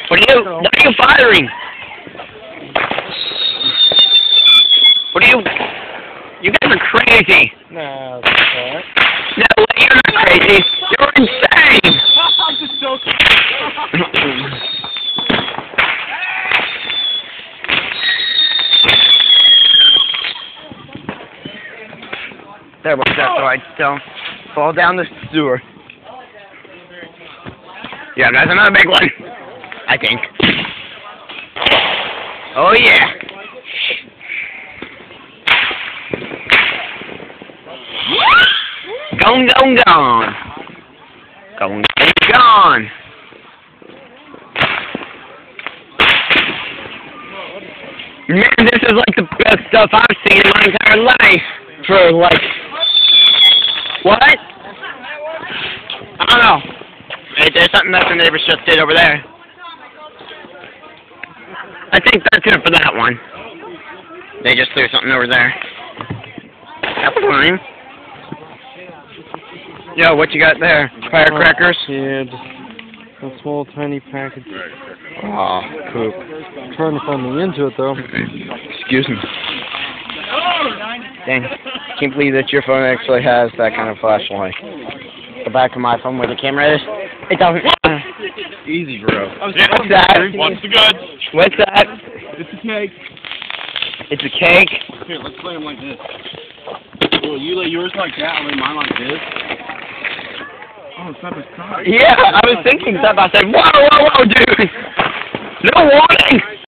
What are you? Why are you firing? What are you? You guys are crazy. No, that's alright. No, you're not crazy. You're insane. I'm just joking. There, watch that so I don't fall down the sewer. Yeah, that's another big one. I think. Oh yeah. Gone, gone, gone. Gone, gone, gone. Man, this is like the best stuff I've seen in my entire life. For like, what? I don't know. Hey, there's something that the neighbors just did over there. I think that's it for that one. They just threw something over there. That was fine. Yo, what you got there? Firecrackers? Yeah, just a small, tiny package. Aw, poop. I'm trying to find the into it, though. Excuse me. Dang. Can't believe that your phone actually has that kind of flashlight. The back of my phone where the camera is, it doesn't. Easy, bro. What's that? What's the goods? What's that? It's a cake. It's a cake? Here, let's lay them like this. Well, you lay yours like that, I lay mine like this. Oh, it's side by side. Yeah, I was thinking stuff. I said, whoa, whoa, whoa, dude. No warning.